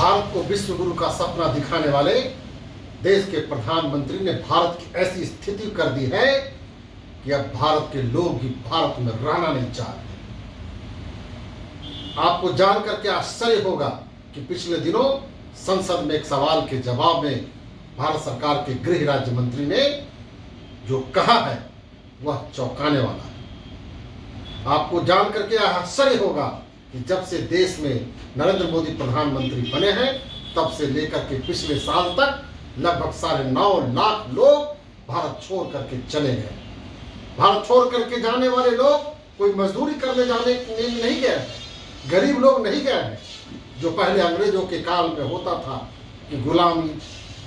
भारत को विश्व गुरु का सपना दिखाने वाले देश के प्रधानमंत्री ने भारत की ऐसी स्थिति कर दी है कि अब भारत के लोग भी भारत में रहना नहीं चाहते। आपको जानकर के आश्चर्य होगा कि पिछले दिनों संसद में एक सवाल के जवाब में भारत सरकार के गृह राज्य मंत्री ने जो कहा है वह चौंकाने वाला है। आपको जानकर के आश्चर्य होगा कि जब से देश में नरेंद्र मोदी प्रधानमंत्री बने हैं तब से लेकर के पिछले साल तक लगभग 9.5 लाख लोग भारत छोड़ करके चले गए। भारत छोड़ करके जाने वाले लोग कोई मजदूरी करने जाने नहीं गए, गरीब लोग नहीं गए हैं। जो पहले अंग्रेजों के काल में होता था कि गुलामी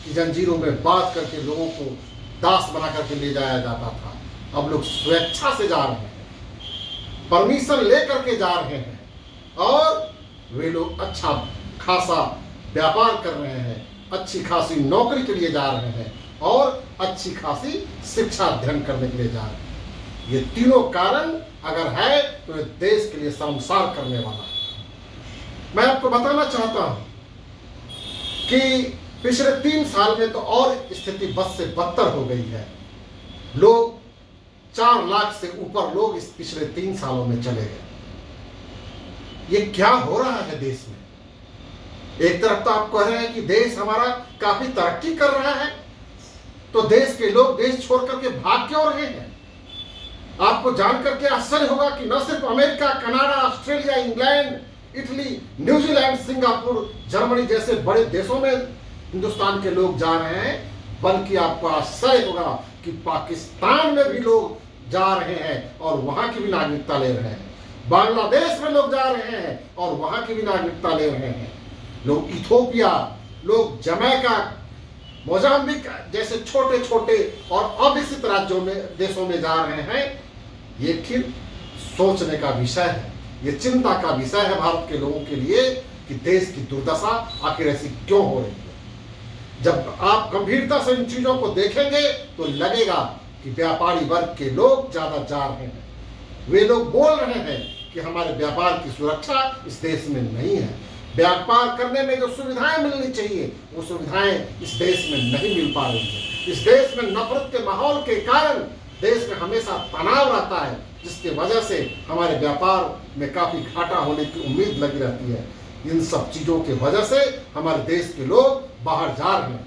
की जंजीरों में बांध करके लोगों को दास बना करके ले जाया जाता था, अब लोग स्वेच्छा से जा रहे हैं, परमिशन लेकर के जा रहे हैं और वे लोग अच्छा खासा व्यापार कर रहे हैं, अच्छी खासी नौकरी के लिए जा रहे हैं और अच्छी खासी शिक्षा अध्ययन करने के लिए जा रहे हैं। ये तीनों कारण अगर है तो ये देश के लिए शर्मसार करने वाला है। मैं आपको बताना चाहता हूं कि पिछले 3 साल में तो और स्थिति बद से बदतर हो गई है। लोग 4 लाख से ऊपर लोग इस पिछले 3 सालों में चले गए। ये क्या हो रहा है देश में? एक तरफ तो आप कह रहे हैं कि देश हमारा काफी तरक्की कर रहा है, तो देश के लोग देश छोड़ करके भाग क्यों रहे हैं? आपको जानकर के आश्चर्य होगा कि न सिर्फ America, Canada, Australia, England, Italy, New Zealand, Singapore, Germany जैसे बड़े देशों में हिंदुस्तान के लोग जा रहे हैं, बल्कि आपको आश्चर्य होगा कि पाकिस्तान में भी लोग जा रहे हैं और वहां की भी नागरिकता ले रहे हैं। बांग्लादेश में लोग जा रहे हैं और वहां की भी नागरिकता ले रहे हैं। लोग इथोपिया, लोग जमैका, मोजाम्बिक जैसे छोटे छोटे और अविकसित राज्यों में देशों में जा रहे हैं। ये फिर सोचने का विषय है, ये चिंता का विषय है भारत के लोगों के लिए कि देश की दुर्दशा आखिर ऐसी क्यों हो रही है। जब आप गंभीरता से इन चीजों को देखेंगे तो लगेगा कि व्यापारी वर्ग के लोग ज्यादा जा रहे हैं। वे लोग बोल रहे हैं कि हमारे व्यापार की सुरक्षा इस देश में नहीं है, व्यापार करने में जो सुविधाएं मिलनी चाहिए वो सुविधाएं इस देश में नहीं मिल पा रही है। इस देश में नफरत के माहौल के कारण देश में हमेशा तनाव रहता है, जिसकी वजह से हमारे व्यापार में काफी घाटा होने की उम्मीद लगी रहती है। इन सब चीजों की वजह से हमारे देश के लोग बाहर जा रहे हैं।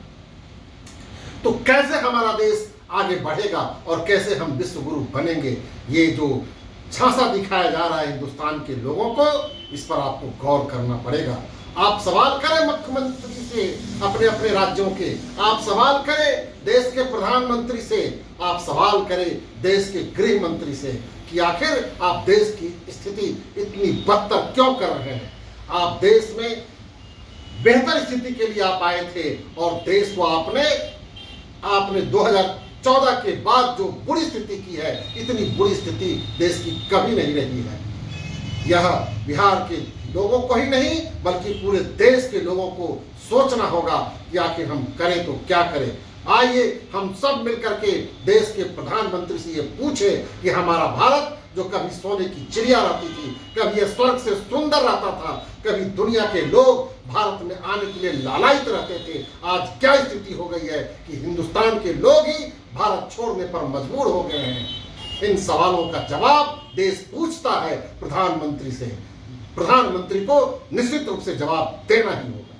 तो कैसे हमारा देश आगे बढ़ेगा और कैसे हम विश्व गुरु बनेंगे, ये जो झांसा दिखाया जा रहा है हिंदुस्तान के लोगों को, इस पर आपको गौर करना पड़ेगा। आप सवाल करें मुख्यमंत्री से अपने अपने राज्यों के, आप सवाल करें देश के प्रधानमंत्री से, आप सवाल करें देश के गृह मंत्री से कि आखिर आप देश की स्थिति इतनी बदतर क्यों कर रहे हैं। आप देश में बेहतर स्थिति के लिए आप आए थे और देश को आपने 2014 के बाद जो बुरी स्थिति की है, इतनी बुरी स्थिति देश की कभी नहीं रही है। यह बिहार के लोगों को ही नहीं बल्कि पूरे देश के लोगों को सोचना होगा कि आखिर हम करें तो क्या करें। आइए हम सब मिलकर के देश के प्रधानमंत्री से ये पूछें कि हमारा भारत जो कभी सोने की चिड़िया रहती थी, कभी यह स्वर्ग से सुंदर रहता था, कभी दुनिया के लोग भारत में आने के लिए लालायित रहते थे, आज क्या स्थिति हो गई है कि हिंदुस्तान के लोग ही भारत छोड़ने पर मजबूर हो गए हैं। इन सवालों का जवाब देश पूछता है प्रधानमंत्री से। प्रधानमंत्री को निश्चित रूप से जवाब देना ही होगा।